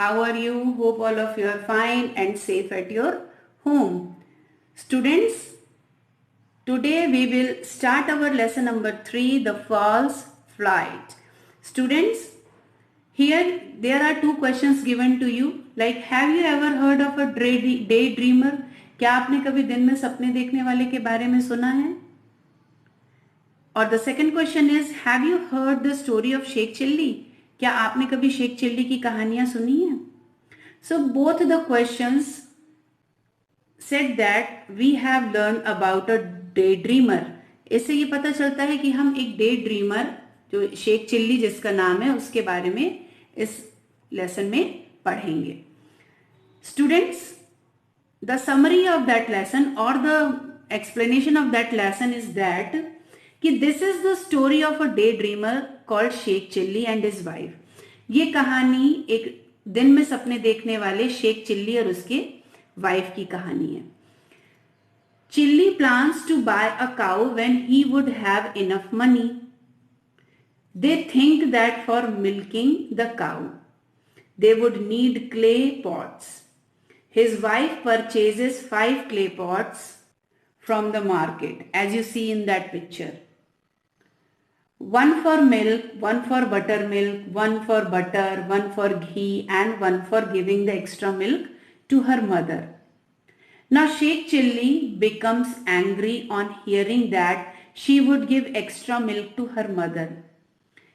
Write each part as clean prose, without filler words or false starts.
How are you? Hope all of you are fine and safe at your home. Students, today we will start our lesson number 3, the false flight. Students, here there are two questions given to you. Like, have you ever heard of a daydreamer? क्या आपने कभी दिन में सपने देखने वाले के बारे में सुना है? और the second question is, have you heard the story of Sheikh Chilli? क्या आपने कभी शेख चिल्ली की कहानियां सुनी है? So both the questions said that we have learn about a day dreamer. इससे ये पता चलता है कि हम एक डे ड्रीमर, जो शेख चिल्ली जिसका नाम है, उसके बारे में इस लेसन में पढ़ेंगे. Students, the summary of that lesson और the explanation of that lesson is that कि this is the story of a day dreamer called Sheikh Chilli and his wife. ये कहानी एक दिन में सपने देखने वाले शेख चिल्ली और उसके वाइफ की कहानी है. Chilli plans to buy a cow when he would have enough money. They think that for milking the cow they would need clay pots. His wife purchases 5 clay pots from the market, as you see in that picture. One for milk, one for buttermilk, one for butter, one for ghee, and one for giving the extra milk to her mother. Now Sheikh Chilli becomes angry on hearing that she would give extra milk to her mother.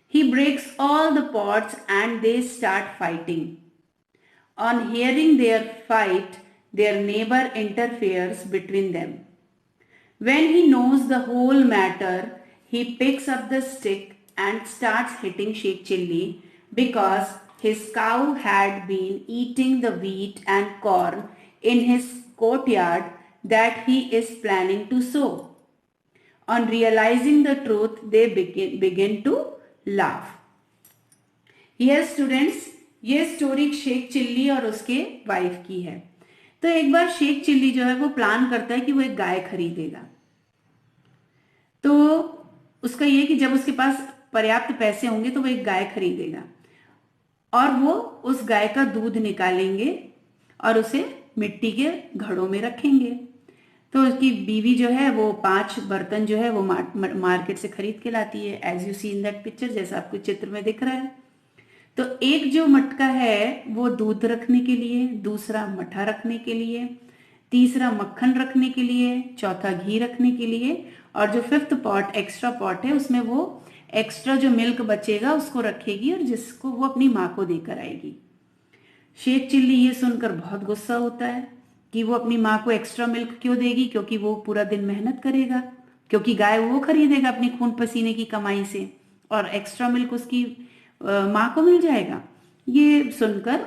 He breaks all the pots and they start fighting. On hearing their fight, their neighbor interferes between them. When he knows the whole matter, he picks up the stick and starts hitting Sheikh Chilli because his cow had been eating the wheat and corn in his courtyard that he is planning to sow. On realizing the truth, they begin to laugh. Here students, ये story Sheikh chilli और उसके wife की है. तो एक बार Sheikh chilli जो है वो प्लान करता है कि वो एक गाय खरीदेगा. तो उसका ये कि जब उसके पास पर्याप्त पैसे होंगे तो वो एक गाय खरीदेगा और वो उस गाय का दूध निकालेंगे और उसे मिट्टी के घड़ों में रखेंगे. तो उसकी बीवी जो है वो 5 बर्तन जो है वो मार्केट से खरीद के लाती है, as you see in that picture, जैसा आपको चित्र में दिख रहा है. तो एक जो मटका है वो दूध रखने के लिए, दूसरा मठा रखने के लिए, तीसरा मक्खन रखने के लिए, चौथा घी रखने के लिए, और जो 5th पॉट एक्स्ट्रा पॉट है उसमें वो एक्स्ट्रा जो मिल्क बचेगा उसको रखेगी और जिसको वो अपनी माँ को देकर आएगी. शेख चिल्ली ये सुनकर बहुत गुस्सा होता है कि वो अपनी माँ को एक्स्ट्रा मिल्क क्यों देगी, क्योंकि वो पूरा दिन मेहनत करेगा, क्योंकि गाय वो खरीदेगा अपनी खून पसीने की कमाई से और एक्स्ट्रा मिल्क उसकी माँ को मिल जाएगा. ये सुनकर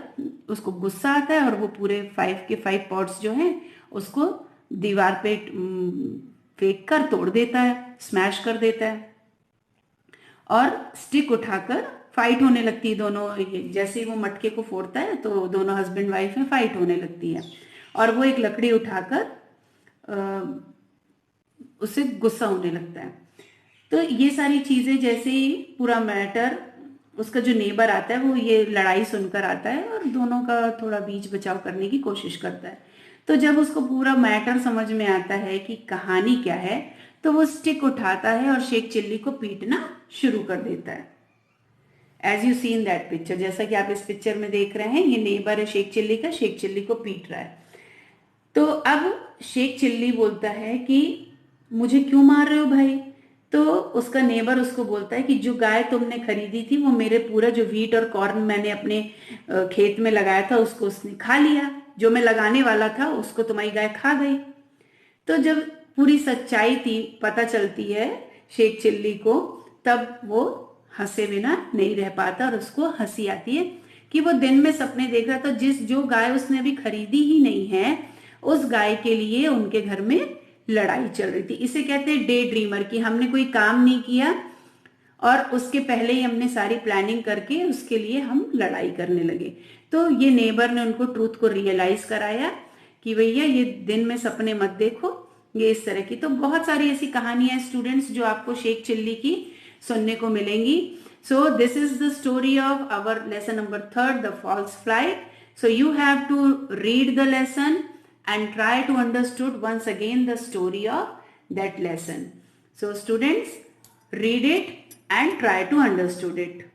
उसको गुस्सा आता है और वो पूरे 5 के 5 पॉट्स जो हैं उसको दीवार पे फेंक कर तोड़ देता है, स्मैश कर देता है और स्टिक उठाकर फाइट होने लगती है दोनों. जैसे ही वो मटके को फोड़ता है तो दोनों हस्बैंड वाइफ में फाइट होने लगती है और वो एक लकड़ी उठाकर उससे गुस्सा होने लगता है. तो ये सारी चीजें, जैसे ही पूरा मैटर, उसका जो नेबर आता है वो ये लड़ाई सुनकर आता है और दोनों का थोड़ा बीच बचाव करने की कोशिश करता है. तो जब उसको पूरा मैटर समझ में आता है कि कहानी क्या है तो वो स्टिक उठाता है और शेख चिल्ली को पीटना शुरू कर देता है, as you see in that picture. जैसा कि आप इस पिक्चर में देख रहे हैं, ये नेबर है शेख चिल्ली का, शेख चिल्ली को पीट रहा है. तो अब शेख चिल्ली बोलता है कि मुझे क्यों मार रहे हो भाई? तो उसका नेबर उसको बोलता है कि जो गाय तुमने खरीदी थी वो मेरे पूरा जो व्हीट और कॉर्न मैंने अपने खेत में लगाया था उसको उसने खा लिया, जो मैं लगाने वाला था उसको तुम्हारी गाय खा गई. तो जब पूरी सच्चाई पता चलती है शेख चिल्ली को, तब वो हंसे बिना नहीं रह पाता और उसको हंसी आती है कि वो दिन में सपने देख रहा था जो गाय उसने अभी खरीदी ही नहीं है, उस गाय के लिए उनके घर में लड़ाई चल रही थी. इसे कहते हैं डे ड्रीमर, कि हमने कोई काम नहीं किया और उसके पहले ही हमने सारी प्लानिंग करके उसके लिए हम लड़ाई करने लगे. तो ये नेबर ने उनको ट्रूथ को रियलाइज कराया कि भैया ये दिन में सपने मत देखो, ये इस तरह की. तो बहुत सारी ऐसी कहानियां स्टूडेंट्स जो आपको शेख चिल्ली की सुनने को मिलेंगी. So this is the story of our lesson number 3, the false flight. So you have to read the lesson and try to understood once again the story of that lesson. So students, read it and try to understood it.